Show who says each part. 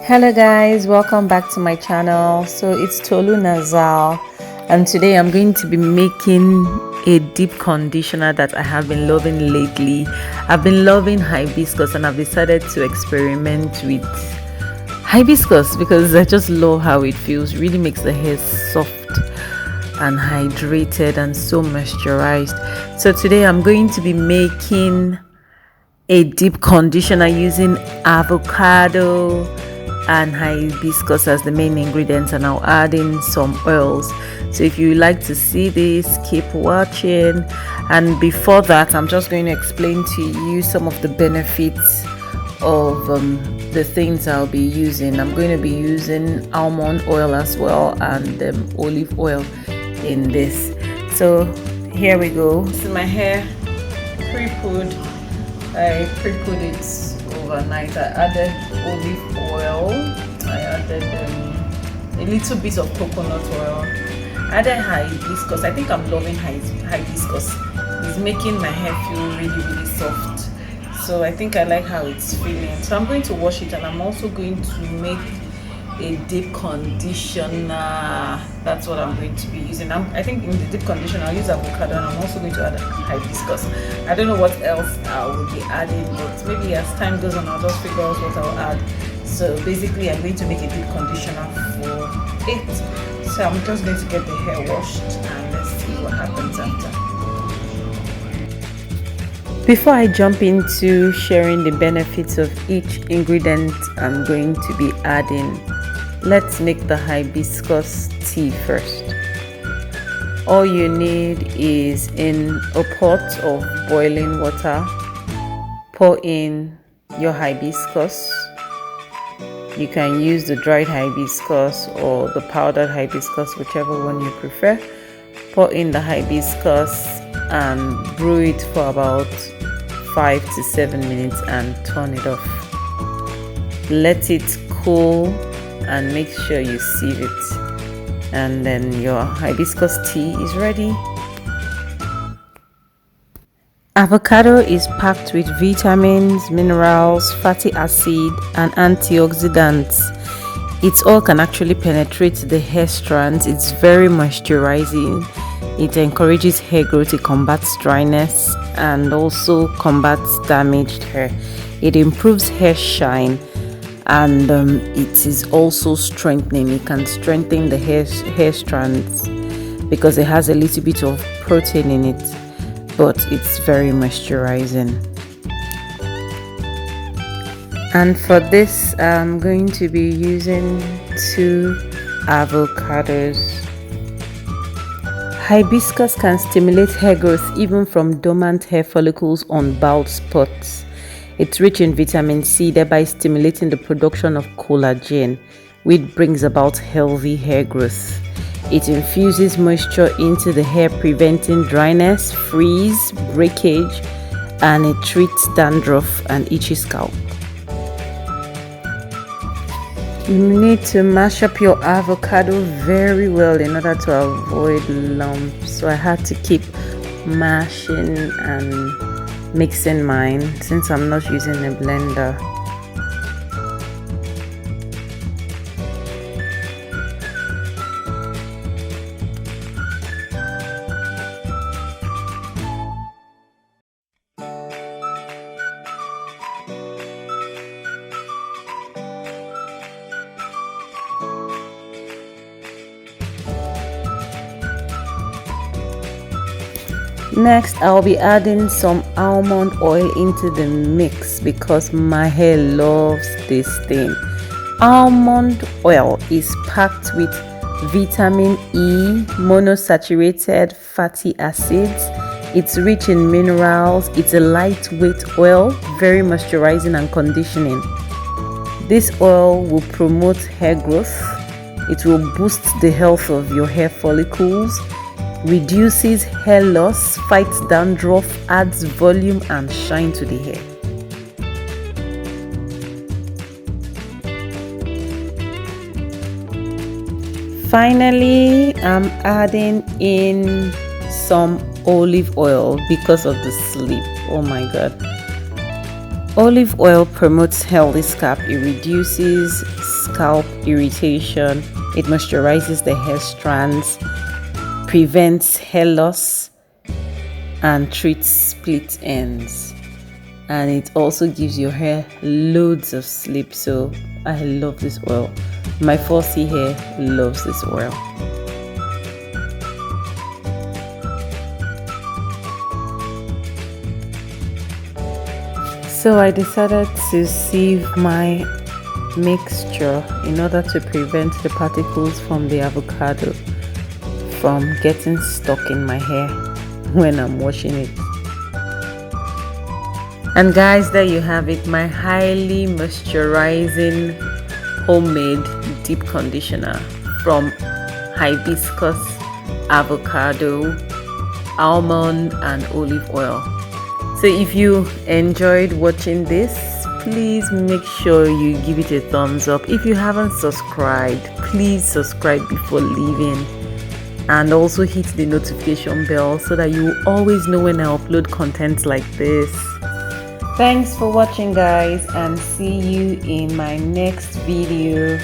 Speaker 1: Hello guys, welcome back to my channel. So it's Tolu Nazzal, and today I'm going to be making a deep conditioner that I have been loving lately. I've been loving hibiscus and I've decided to experiment with hibiscus because I just love how it feels. It really makes the hair soft and hydrated and so moisturized. So today I'm going to be making a deep conditioner using avocado and hibiscus as the main ingredients, and I'll add in some oils. So if you like to see this, keep watching. And before that, I'm just going to explain to you some of the benefits of the things I'll be using. I'm going to be using almond oil as well and olive oil in this. So here we go. This is my hair pre-put. I pre-put it overnight. I added olive oil. I added a little bit of coconut oil. I added hibiscus. I think I'm loving hibiscus. It's making my hair feel really soft. So I think I like how it's feeling. So I'm going to wash it, and I'm also going to make a deep conditioner. That's what I'm going to be using. I think in the deep conditioner I'll use avocado, and I'm also going to add hibiscus. I don't know what else I will be adding, but maybe as time goes on I'll just figure out what I'll add. So basically I'm going to make a deep conditioner for it. So I'm just going to get the hair washed and let's see what happens after. Before I jump into sharing the benefits of each ingredient I'm going to be adding, let's make the hibiscus tea first. All you need is, in a pot of boiling water, pour in your hibiscus. You can use the dried hibiscus or the powdered hibiscus, whichever one you prefer. Pour in the hibiscus and brew it for about 5 to 7 minutes and turn it off. Let it cool and make sure you sieve it, and then your hibiscus tea is ready. Avocado is packed with vitamins, minerals, fatty acid and antioxidants. It all can actually penetrate the hair strands. It's very moisturizing. It encourages hair growth, it combats dryness and also combats damaged hair. It improves hair shine, and it is also strengthening. It can strengthen the hair strands because it has a little bit of protein in it, but it's very moisturizing. And for this I'm going to be using 2 avocados. Hibiscus can stimulate hair growth even from dormant hair follicles on bald spots. It's rich in vitamin C, thereby stimulating the production of collagen, which brings about healthy hair growth. It infuses moisture into the hair, preventing dryness, frizz, breakage, and it treats dandruff and itchy scalp. You need to mash up your avocado very well in order to avoid lumps. So I had to keep mashing and mixing mine since I'm not using a blender. Next, I'll be adding some almond oil into the mix because my hair loves this thing. Almond oil is packed with vitamin E, monosaturated fatty acids. It's rich in minerals. It's a lightweight oil, very moisturizing and conditioning. This oil will promote hair growth. It will boost the health of your hair follicles, reduces hair loss, fights dandruff, adds volume and shine to the hair. Finally, I'm adding in some olive oil because of the sleep. Oh my god. Olive oil promotes healthy scalp. It reduces scalp irritation, it moisturizes the hair strands, prevents hair loss, and treats split ends. And it also gives your hair loads of sleep. So I love this oil. My 4C hair loves this oil. So I decided to sieve my mixture in order to prevent the particles from the avocado from getting stuck in my hair when I'm washing it. And guys, there you have it, my highly moisturizing homemade deep conditioner from Hibiscus, avocado, almond and olive oil. So if you enjoyed watching this, please make sure you give it a thumbs up. If you haven't subscribed, please subscribe before leaving, and also hit the notification bell so that you will always know when I upload content like this. Thanks for watching guys, and see you in my next video.